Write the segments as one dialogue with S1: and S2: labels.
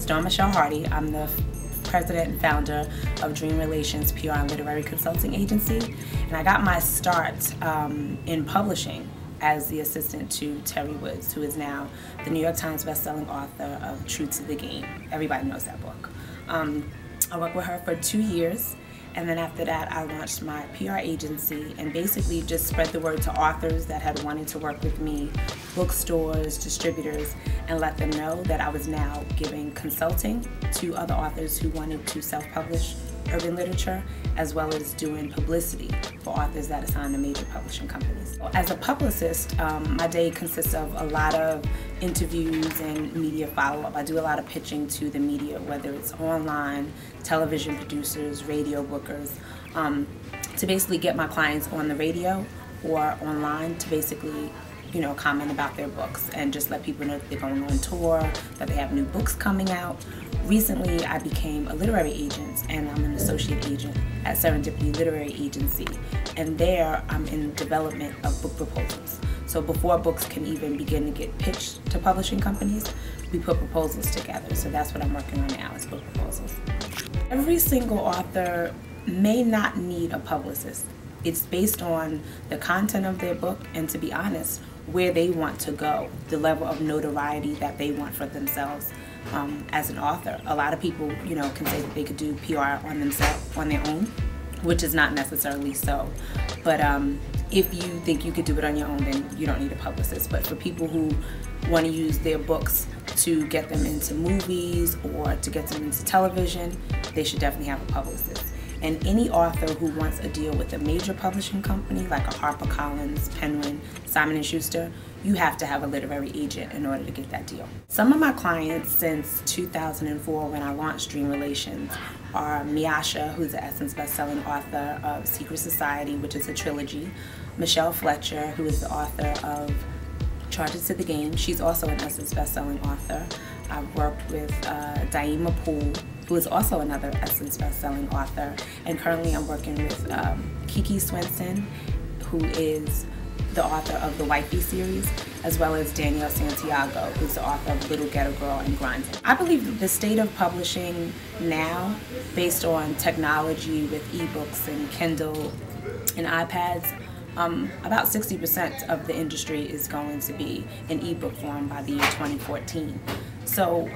S1: Dawn Michelle Hardy. I'm the president and founder of Dream Relations PR and Literary Consulting Agency, and I got my start in publishing as the assistant to Terry Woods, who is now the New York Times bestselling author of True to the Game. Everybody knows that book. I worked with her for 2 years, and then after that I launched my PR agency and basically just spread the word to authors that had wanted to work with me, bookstores, distributors, and let them know that I was now giving consulting to other authors who wanted to self-publish urban literature, as well as doing publicity for authors that are signed to major publishing companies. As a publicist, my day consists of a lot of interviews and media follow-up. I do a lot of pitching to the media, whether it's online, television producers, radio bookers, to basically get my clients on the radio or online to basically comment about their books and just let people know that they're going on tour, that they have new books coming out. Recently, I became a literary agent, and I'm an associate agent at Serendipity Literary Agency, and there I'm in development of book proposals. So before books can even begin to get pitched to publishing companies, we put proposals together. So that's what I'm working on now, is book proposals. Every single author may not need a publicist. It's based on the content of their book and, to be honest, where they want to go, the level of notoriety that they want for themselves as an author. A lot of people, can say that they could do PR on themselves, on their own, which is not necessarily so. But if you think you could do it on your own, then you don't need a publicist. But for people who want to use their books to get them into movies or to get them into television, they should definitely have a publicist. And any author who wants a deal with a major publishing company like a HarperCollins, Penguin, Simon & Schuster, you have to have a literary agent in order to get that deal. Some of my clients since 2004, when I launched Dream Relations, are Miasha, who's the Essence bestselling author of Secret Society, which is a trilogy, Michelle Fletcher, who is the author of Charges to the Game. She's also an Essence bestselling author. I've worked with Daima Poole, who is also another Essence bestselling author, and currently I'm working with Kiki Swenson, who is the author of the Wifey series, as well as Danielle Santiago, who's the author of Little Ghetto Girl and Grinding. I believe that the state of publishing now, based on technology with ebooks and Kindle and iPads, about 60% of the industry is going to be in ebook form by the year 2014. So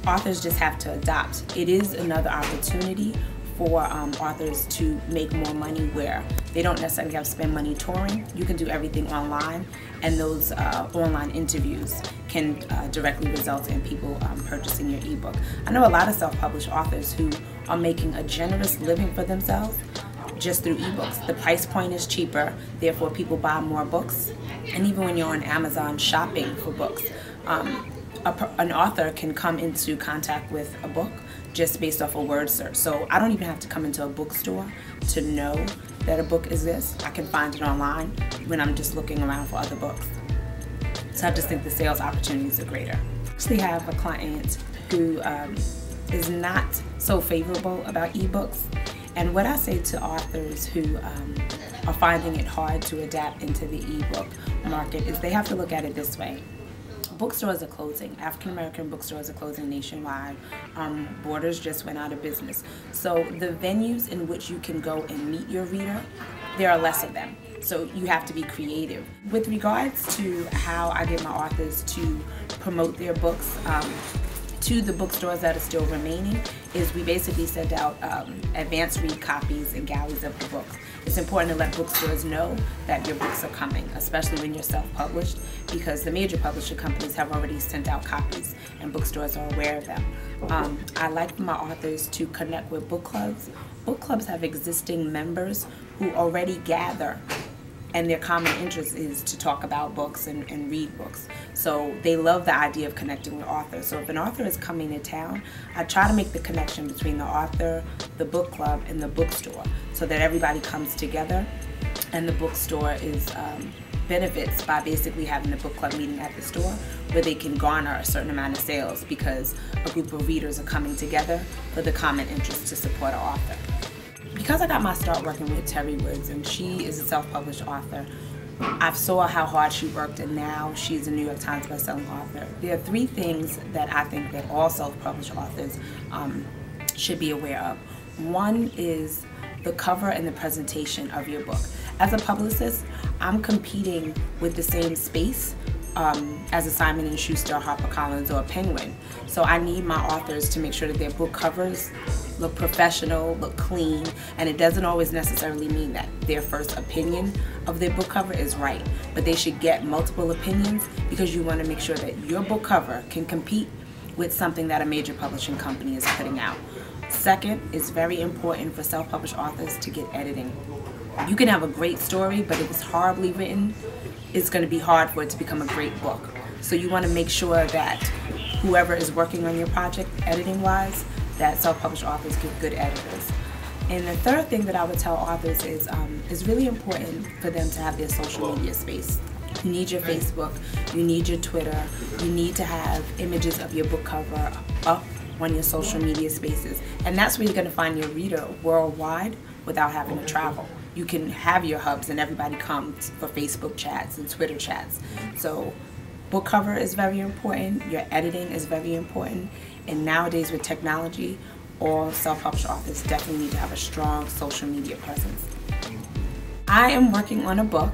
S1: authors just have to adopt. It is another opportunity for authors to make more money where they don't necessarily have to spend money touring. You can do everything online, and those online interviews can directly result in people purchasing your ebook. I know a lot of self-published authors who are making a generous living for themselves just through ebooks. The price point is cheaper, therefore people buy more books. And even when you're on Amazon shopping for books, an author can come into contact with a book just based off a word search. So I don't even have to come into a bookstore to know that a book exists. I can find it online when I'm just looking around for other books. So I just think the sales opportunities are greater. I actually have a client who is not so favorable about ebooks. And what I say to authors who are finding it hard to adapt into the ebook market is they have to look at it this way. Bookstores are closing. African American bookstores are closing nationwide. Borders just went out of business. So the venues in which you can go and meet your reader, there are less of them. So you have to be creative. With regards to how I get my authors to promote their books to the bookstores that are still remaining, is we basically send out advance read copies and galleys of the books. It's important to let bookstores know that your books are coming, especially when you're self-published, because the major publishing companies have already sent out copies and bookstores are aware of them. I like my authors to connect with book clubs. Book clubs have existing members who already gather, and their common interest is to talk about books and read books. So they love the idea of connecting with authors. So if an author is coming to town, I try to make the connection between the author, the book club, and the bookstore so that everybody comes together, and the bookstore is benefits by basically having the book club meeting at the store where they can garner a certain amount of sales because a group of readers are coming together for the common interest to support an author. Because I got my start working with Terry Woods, and she is a self-published author, I saw how hard she worked, and now she's a New York Times bestselling author. There are 3 things that I think that all self-published authors should be aware of. One is the cover and the presentation of your book. As a publicist, I'm competing with the same space as a Simon & Schuster, HarperCollins, or a Penguin. So I need my authors to make sure that their book covers look professional, look clean, and it doesn't always necessarily mean that their first opinion of their book cover is right, but they should get multiple opinions because you want to make sure that your book cover can compete with something that a major publishing company is putting out. Second, it's very important for self-published authors to get editing. You can have a great story, but if it's horribly written, it's going to be hard for it to become a great book. So you want to make sure that whoever is working on your project, editing-wise, that self-published authors get good editors. And the third thing that I would tell authors is it's really important for them to have their social media space. You need your Facebook, you need your Twitter, you need to have images of your book cover up on your social media spaces. And that's where you're going to find your reader worldwide without having to travel. You can have your hubs and everybody comes for Facebook chats and Twitter chats. So book cover is very important, your editing is very important, and nowadays with technology, all self-published authors definitely need to have a strong social media presence. I am working on a book,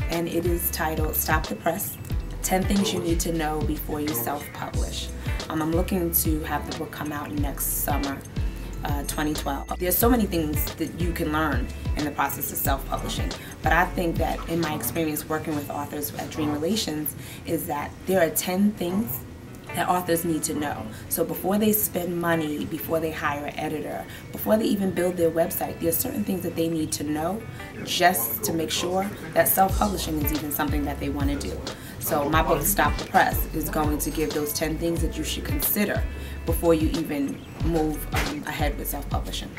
S1: and it is titled Stop the Press, 10 Things You Need to Know Before You Self-Publish. I'm looking to have the book come out next summer, 2012. There's so many things that you can learn in the process of self-publishing, but I think that in my experience working with authors at Dream Relations is that there are 10 things that authors need to know. So before they spend money, before they hire an editor, before they even build their website, there are certain things that they need to know just to make sure that self-publishing is even something that they want to do. So my book, Stop the Press, is going to give those 10 things that you should consider before you even move ahead with self-publishing.